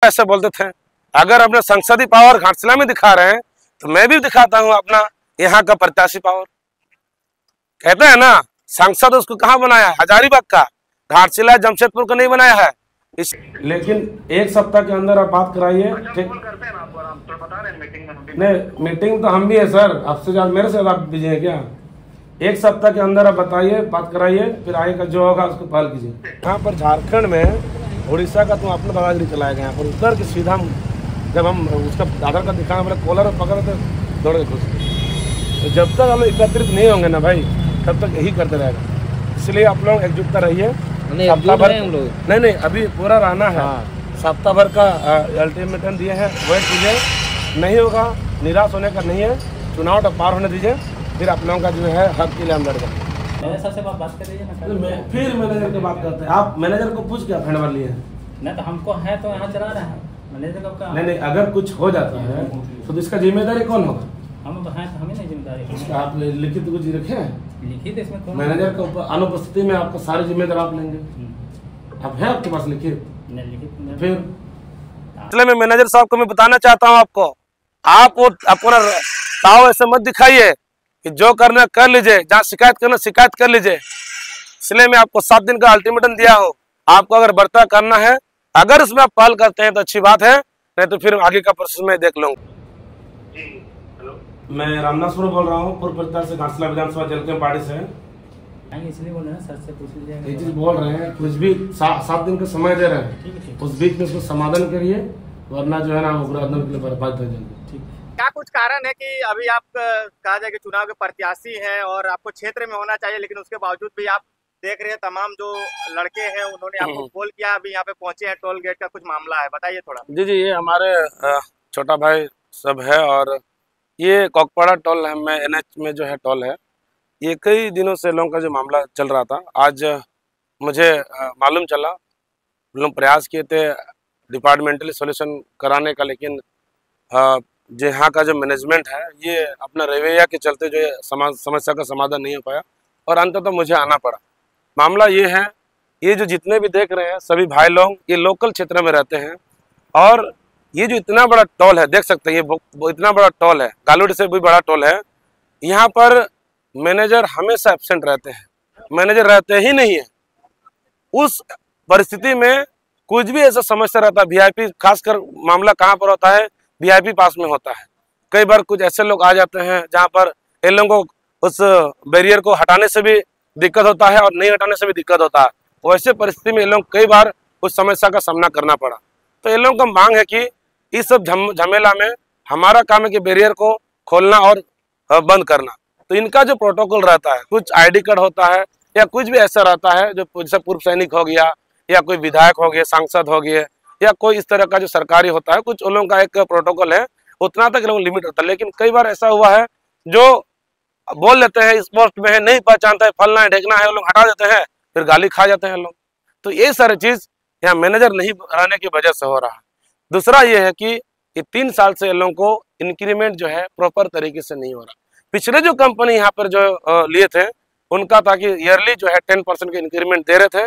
ऐसे बोलते थे। अगर अपना संसदीय पावर घाटशिला में दिखा रहे हैं तो मैं भी दिखाता हूँ अपना यहाँ का प्रत्याशी पावर। कहते हैं ना, सांसद उसको कहाँ बनाया है? हजारीबाग का, घाटशिला जमशेदपुर को नहीं बनाया है। लेकिन एक सप्ताह के अंदर आप बात कराइए। नहीं, मीटिंग तो हम भी है सर, आपसे ज्यादा मेरे से ज्यादा बिजी है क्या? एक सप्ताह के अंदर आप बताइए, बात कराइए, फिर आगे का जो होगा उसको पहल कीजिए। यहाँ पर झारखंड में उड़ीसा का तुम अपना दादागिरी चलाया गया, यहाँ पर उतर के सीधा जब हम उसका आधार कार्ड दिखाने वाले कॉलर पकड़े थे दौड़ के खुश। तो जब तक हम लोग एकत्रित नहीं होंगे ना भाई, तब तक यही करते रहेगा। इसलिए आप लोग एकजुटता रहिए। सप्ताह भर नहीं, अभी पूरा रहना है। सप्ताह भर का अल्टीमेटम दिए हैं, वेट कीजिए। नहीं होगा, निराश होने का नहीं है। चुनाव तो पार होने दीजिए, फिर आप लोगों का जो है हक के लिए अंदर का। सबसे बात कर दीजिए ना। फिर मैनेजर की बात करते हैं। आप मैनेजर को पूछ के आप हैंडओवर लिए हैं? नहीं तो हमको है तो यहाँ चला रहे हैं मैनेजर का। नहीं, अगर कुछ हो जाता है तो इसका जिम्मेदारी कौन होगा? हम तो हैं, तो हमें नहीं जिम्मेदारी। आप लिखित कुछ रखे हैं? लिखित इसमें मैनेजर को अनुपस्थिति में आपका सारी जिम्मेदारी आप लेंगे। अब है आपके पास लिखित? फिर इसलिए मैं मैनेजर साहब को मैं बताना चाहता हूँ आपको, आप वो अपना ताव ऐसे मत दिखाइए कि जो करना कर लीजिए, जहाँ शिकायत करना शिकायत कर लीजिए। इसलिए मैं आपको 7 दिन का अल्टीमेटम दिया हूँ। आपको अगर बर्ताव करना है, अगर उसमें आप पहल करते हैं तो अच्छी बात है, नहीं तो फिर आगे का प्रोसेस मैं देख लूंगा। मैं रामनाथ स्वरूप बोल रहा हूँ, पूर्व प्रत्याशी घाटशिला विधानसभा जलके पार्टी से। इसलिए बोल रहे हैं, सर से पूछ लीजिए। ये चीज बोल रहे हैं, कुछ भी 7 दिन का समय दे रहे हैं, उस बीच में उसको समाधान करिए, वरना जो है ना उपराधन के लिए बर्बाद हो जाएंगे। क्या कुछ कारण है कि अभी आप कहा जाए कि चुनाव के प्रत्याशी हैं और आपको क्षेत्र में होना चाहिए, लेकिन उसके बावजूद भी आप देख रहे हैं तमाम जो लड़के हैं उन्होंने आपको कॉल किया, अभी यहाँ पे पहुंचे हैं, टोल गेट का कुछ मामला है, बताइए थोड़ा। जी, ये हमारे छोटा भाई सब है और ये कोकपाड़ा टोल है में NH में जो है टोल है, ये कई दिनों से लोगों का जो मामला चल रहा था। आज मुझे मालूम चला, लोग प्रयास किए थे डिपार्टमेंटली सॉल्यूशन कराने का, लेकिन जो यहाँ का जो मैनेजमेंट है ये अपना रवैया के चलते जो समस्या का समाधान नहीं हो पाया और अंततः मुझे आना पड़ा। मामला ये है, ये जो जितने भी देख रहे हैं सभी भाई लोग ये लोकल क्षेत्र में रहते हैं और ये जो इतना बड़ा टोल है, देख सकते हैं ये इतना बड़ा टोल है, गालूड से भी बड़ा टोल है। यहाँ पर मैनेजर हमेशा एब्सेंट रहते हैं, मैनेजर रहते ही नहीं है। उस परिस्थिति में कुछ भी ऐसा समस्या रहता है, VIP खासकर मामला कहाँ पर होता है, VIP पास में होता है। कई बार कुछ ऐसे लोग आ जाते हैं जहाँ पर इन लोगों को उस बैरियर को हटाने से भी दिक्कत होता है और नहीं हटाने से भी दिक्कत होता है। वैसे परिस्थिति में इन लोग कई बार उस समस्या का सामना करना पड़ा। तो इन लोगों का मांग है कि इस सब झमेला में हमारा काम है कि बैरियर को खोलना और बंद करना। तो इनका जो प्रोटोकॉल रहता है, कुछ ID कार्ड होता है या कुछ भी ऐसा रहता है जो जैसे पूर्व सैनिक हो गया या कोई विधायक हो गया, सांसद हो गया या कोई इस तरह का जो सरकारी होता है, कुछ उन लोगों का एक प्रोटोकॉल है, उतना तक लोग लिमिट होता है। लेकिन कई बार ऐसा हुआ है जो बोल लेते हैं इस पोस्ट में है, नहीं पहचानता है, फलना है ढेकना है, वो लोग हटा देते हैं, फिर गाली खा जाते हैं लोग। तो ये सारी चीज यहाँ मैनेजर नहीं रहने की वजह से हो रहा है। दूसरा ये है कि ये 3 साल से इन लोगों को इंक्रीमेंट जो है प्रॉपर तरीके से नहीं हो रहा। पिछले जो कंपनी यहाँ पर जो लिए थे उनका था कि ईयरली जो है 10% के इंक्रीमेंट दे रहे थे,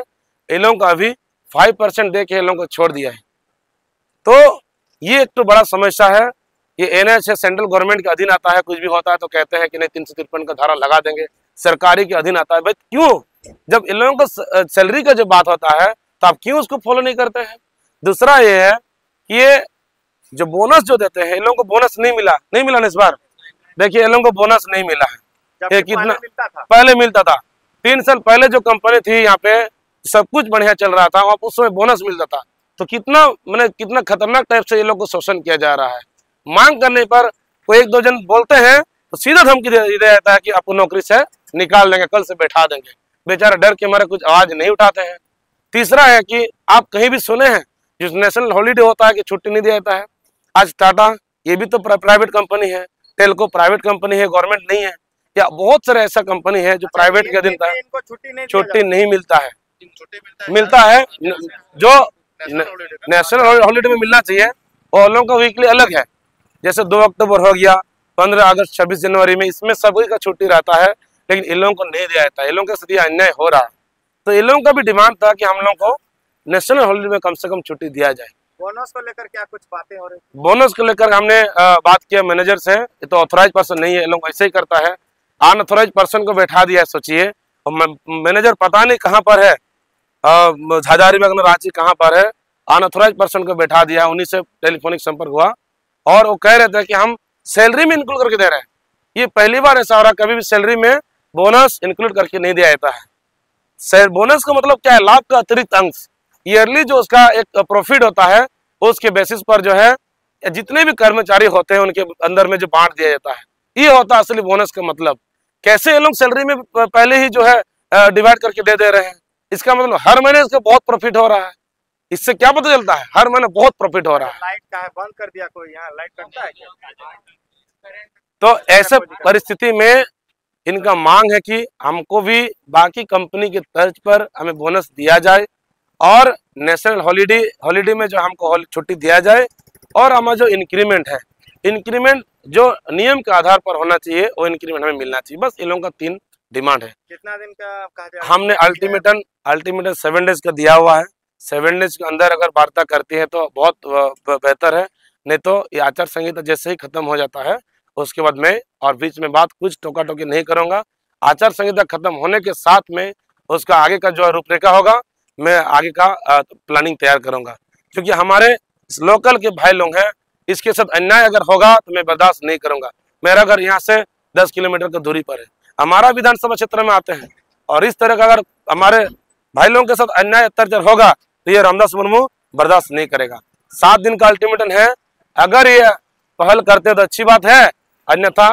इन लोगों का अभी 5% दे के इन लोगों को छोड़ दिया है। तो ये एक तो बड़ा समस्या है। ये NH है, सेंट्रल गवर्नमेंट के अधीन आता है, कुछ भी होता है तो कहते हैं कि नहीं 353 का धारा लगा देंगे, सरकारी के अधीन आता है। भाई क्यों, जब इन लोगों को सैलरी का जो बात होता है तो आप क्यों उसको फॉलो नहीं करते हैं? दूसरा ये है कि ये जो बोनस जो देते हैं, इन लोगों को बोनस नहीं मिला ना इस बार। देखिए इन लोगों को बोनस नहीं मिला है, ये कितना पहले मिलता था। 3 साल पहले जो कंपनी थी यहाँ पे सब कुछ बढ़िया चल रहा था, वहाँ उस समय बोनस मिलता था। तो कितना खतरनाक टाइप से ये लोग को शोषण किया जा रहा है। मांग करने पर कोई 1-2 जन बोलते हैं तो सीधा धमकी दे जाता है कि आपको नौकरी से निकाल देंगे, कल से बैठा देंगे। बेचारा डर के मारे कुछ आवाज नहीं उठाते हैं। तीसरा है कि आप कहीं भी सुने हैं जिस नेशनल हॉलीडे होता है कि छुट्टी नहीं दिया जाता है। आज टाटा ये भी तो प्राइवेट कंपनी है, टेल्को प्राइवेट कंपनी है, गवर्नमेंट नहीं है। या बहुत सारे ऐसा कंपनी है जो प्राइवेट के अधीन था, छुट्टी नहीं मिलता है। मिलता है जो नेशनल हॉलीडे में मिलना चाहिए, और लोगों का वीकली अलग है। जैसे 2 अक्टूबर हो गया, 15 अगस्त, 26 जनवरी में, इसमें सभी का छुट्टी रहता है, लेकिन इन लोगों को नहीं दिया जाता है। इन लोगों के साथ अन्याय हो रहा है। तो इन लोगों का भी डिमांड था कि हम लोगों को नेशनल हॉलीडे में कम से कम छुट्टी दिया जाए। बोनस को लेकर क्या कुछ बातें हो रही? बोनस को लेकर हमने बात किया मैनेजर से, ये तो ऑथोराइज पर्सन नहीं है, लोग ऐसे ही करता है, अनऑथोराइज पर्सन को बैठा दिया है। सोचिए, मैनेजर पता नहीं कहाँ पर है, हजारीबाग में रांची कहाँ पर है, अनऑथोराइज पर्सन को बैठा दिया। उन्हीं से टेलीफोनिक संपर्क हुआ और वो कह रहे थे कि हम सैलरी में इंक्लूड करके दे रहे हैं। ये पहली बार ऐसा हो रहा, कभी भी सैलरी में बोनस इंक्लूड करके नहीं दिया जाता है। बोनस का मतलब क्या है? लाभ का अतिरिक्त अंश, ईयरली जो उसका एक प्रॉफिट होता है उसके बेसिस पर जो है जितने भी कर्मचारी होते हैं उनके अंदर में जो बांट दिया जाता है, ये होता है असली बोनस का मतलब। कैसे ये लोग सैलरी में पहले ही जो है डिवाइड करके दे रहे हैं, इसका मतलब हर महीने इसका बहुत प्रॉफिट हो रहा है। इससे क्या पता चलता है? हर महीने बहुत प्रॉफिट हो रहा है। लाइट का है, बंद कर दिया कोई, यहाँ लाइट कटता है क्या? तो ऐसे परिस्थिति में इनका मांग है कि हमको भी बाकी कंपनी के तर्ज पर हमें बोनस दिया जाए और नेशनल हॉलीडे में जो हमको छुट्टी दिया जाए, और हमारा जो इंक्रीमेंट है, इंक्रीमेंट जो नियम के आधार पर होना चाहिए वो इंक्रीमेंट हमें मिलना चाहिए। बस इन लोगों का 3 डिमांड है। कितना दिन का कहा जाए? हमने अल्टीमेटम 7 डेज का दिया हुआ है। 7 डेज के अंदर अगर वार्ता करती है तो बहुत बेहतर है, नहीं तो ये आचार संहिता जैसे ही खत्म हो जाता है उसके बाद मैं और बीच में बात कुछ टोका टोकी नहीं करूंगा। आचार संहिता खत्म होने के साथ में उसका आगे का जो रूपरेखा होगा, मैं आगे का प्लानिंग तैयार करूंगा, क्योंकि हमारे लोकल के भाई लोग हैं, इसके साथ अन्याय अगर होगा तो मैं बर्दाश्त नहीं करूंगा। मेरा घर यहाँ से 10 किलोमीटर की दूरी पर है, हमारा विधानसभा क्षेत्र में आते हैं, और इस तरह का अगर हमारे भाई लोगों के साथ अन्याय अत्याचार होगा तो ये रामदास मुर्मू बर्दाश्त नहीं करेगा। 7 दिन का अल्टीमेटम है, अगर ये पहल करते तो अच्छी बात है, अन्यथा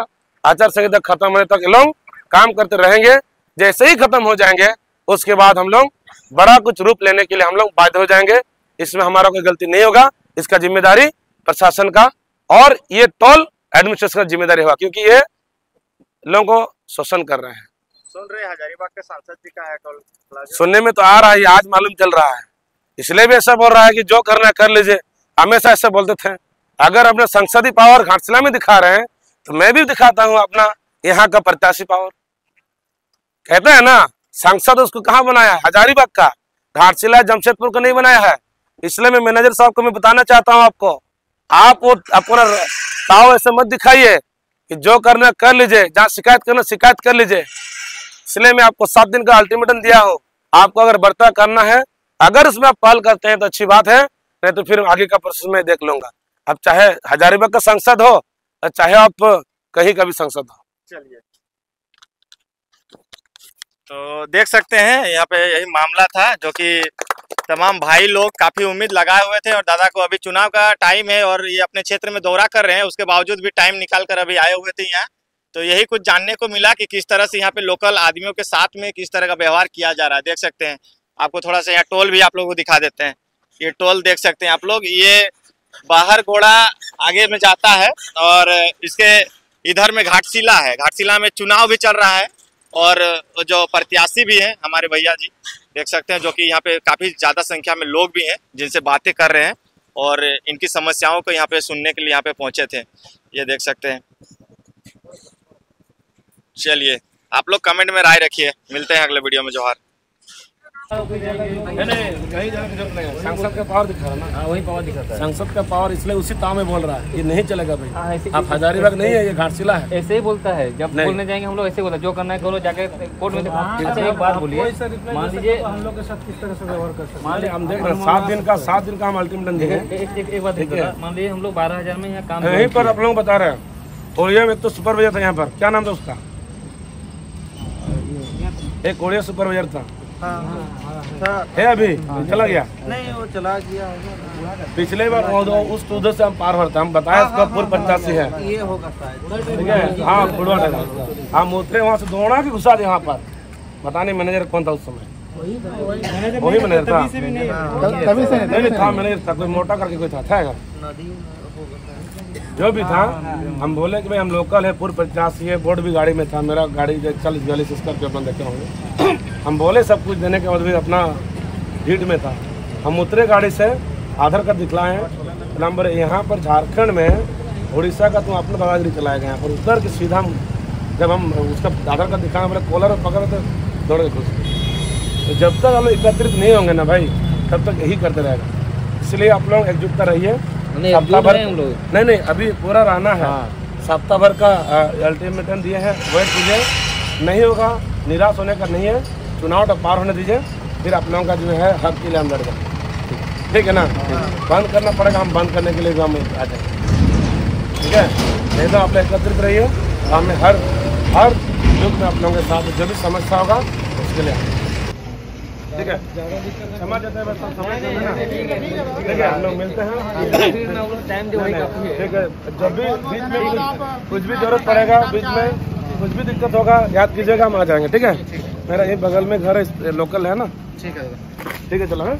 आचार संहिता खत्म होने तक लोग काम करते रहेंगे। जैसे ही खत्म हो जाएंगे उसके बाद हम लोग बड़ा कुछ रूप लेने के लिए हम लोग बाध्य हो जाएंगे। इसमें हमारा कोई गलती नहीं होगा, इसका जिम्मेदारी प्रशासन का और ये टोल एडमिनिस्ट्रेशन का जिम्मेदारी होगा, क्योंकि ये लोगों को शोषण कर रहे हैं। सुन रहे हजारीबाग के सांसद जी का है टोल प्लाजा? सुनने में तो आ रहा है, आज मालूम चल रहा है, इसलिए भी ऐसा बोल रहा है कि जो करना है कर लीजिए। हमेशा ऐसा बोलते थे, अगर अपने संसदीय पावर घाटशिला में दिखा रहे हैं तो मैं भी दिखाता हूँ अपना यहाँ का प्रत्याशी पावर। कहते हैं ना, सांसद उसको कहाँ बनाया है? हजारीबाग का, घाटशिला जमशेदपुर को नहीं बनाया है। इसलिए मैं मैनेजर साहब को मैं बताना चाहता हूँ आपको, आप वो अपना ताव ऐसे मत दिखाइए कि जो करना कर लीजिए, जहाँ शिकायत करना शिकायत कर लीजिए। इसलिए मैं आपको 7 दिन का अल्टीमेटम दिया हूँ। आपको अगर बर्ताव करना है, अगर उसमें आप पहल करते हैं तो अच्छी बात है, नहीं तो फिर आगे का प्रोसेस में देख लूंगा। अब चाहे हजारीबाग का सांसद हो, चाहे आप कहीं का भी सांसद हो। चलिए, तो देख सकते हैं यहाँ पे यही मामला था, जो कि तमाम भाई लोग काफी उम्मीद लगाए हुए थे, और दादा को अभी चुनाव का टाइम है और ये अपने क्षेत्र में दौरा कर रहे हैं, उसके बावजूद भी टाइम निकाल कर अभी आए हुए थे यहाँ। तो यही कुछ जानने को मिला कि किस तरह से यहाँ पे लोकल आदमियों के साथ में किस तरह का व्यवहार किया जा रहा है। देख सकते हैं, आपको थोड़ा सा यहाँ टोल भी आप लोगों को दिखा देते हैं। ये टोल देख सकते हैं आप लोग, ये बाहर घोड़ा आगे में जाता है और इसके इधर में घाटशिला है। घाटशिला में चुनाव भी चल रहा है और जो प्रत्याशी भी हैं हमारे भैया जी देख सकते हैं, जो कि यहाँ पे काफ़ी ज़्यादा संख्या में लोग भी हैं जिनसे बातें कर रहे हैं और इनकी समस्याओं को यहाँ पे सुनने के लिए यहाँ पे पहुँचे थे। ये देख सकते हैं। चलिए, आप लोग कमेंट में राय रखिए, मिलते हैं अगले वीडियो में। जोहार। कहीं जाने की जरूरत नहीं है, सांसद का पावर दिखा रहा है ना। वही पावर दिखाता है, सांसद का पावर, इसलिए उसी ताव में बोल रहा है, ये नहीं चलेगा भाई। ऐसे आप हजारीबाग नहीं है, ये घाटशिला है। ऐसे ही बोलता है, जब नहीं। बोलने जाएंगे हम लोग ऐसे बोलता है, जो करना है करो, जाके कोर्ट में दिखाओ। अच्छा एक बात बोलिए, मान लीजिए हम लोग के साथ किस तरह से व्यवहार कर सकते मान लीजिए हम देख रहे हैं 7 दिन का हम अल्टीमेटम दिए हैं। एक बात देखिए, मान लीजिए हम लोग 12,000 में यहाँ काम यहीं पर आप लोग बता रहे हैं। ओडिया में एक तो सुपरवाइजर था यहाँ पर, क्या नाम था उसका? एक ओडिया सुपरवाइजर था, है अभी चला गया? नहीं, वो चला गया। पिछले बार उस उधर से हम पार भरते, हम बताया इसका पूर्व प्रत्याशी है, ये होगा शायद, ठीक है। हाँ, बुढ़वा हम उतरे वहाँ से दौड़ा के घुसा दे यहाँ पर। पता नहीं मैनेजर कौन था उस समय, वही मैनेजर था। तभी से नहीं था मैनेजर था, कोई मोटा करके कोई था जो भी था। हम बोले कि भाई हम लोकल है, पूर्व प्रत्याशी है, बोर्ड भी गाड़ी में था, मेरा गाड़ी 40-42 स्कॉर्पियो अपना देखे होंगे। हम बोले सब कुछ देने के बाद भी अपना हीट में था। हम उतरे गाड़ी से, आधार कार्ड दिखलाए हैं नंबर, यहाँ पर झारखंड में उड़ीसा का तुम अपना दादागिरी चलाएगा। यहाँ पर उतर के सीधा जब हम उसका आधार कार्ड दिखाए, बोले कॉलर पकड़े तो दौड़ के घुस। तो जब तक हम लोग एकत्रित नहीं होंगे ना भाई, तब तक यही करते रहेगा। इसलिए आप लोग एकजुटता रहिए। नहीं अब सप्ताह भर हम लोग नहीं अभी पूरा रहना है। हाँ। सप्ताह भर का अल्टीमेटम दिए हैं, वेट कीजिए। नहीं होगा, निराश होने का नहीं है। चुनाव तो पार होने दीजिए, फिर आप लोगों का जो है हक के लिए हम लड़ जाएंगे। ठीक है ना? बंद करना पड़ेगा, हम बंद करने के लिए भी हम आ जाएंगे। ठीक है, नहीं तो आप लोग एकत्रित रहिए। हमें हर युग में आप लोगों के साथ जो भी समस्या होगा उसके लिए। ठीक है, क्षमा चाहते हैं, बस सब समझ लेना ना। ठीक है, हम लोग मिलते हैं। टाइम जो ठीक है, जब भी बीच में कुछ भी जरूरत पड़ेगा, बीच में कुछ भी दिक्कत होगा, याद कीजिएगा, हम आ जाएंगे। ठीक है, मेरा ये बगल में घर है, लोकल है ना। ठीक है। ठीक है, चलो। हाँ।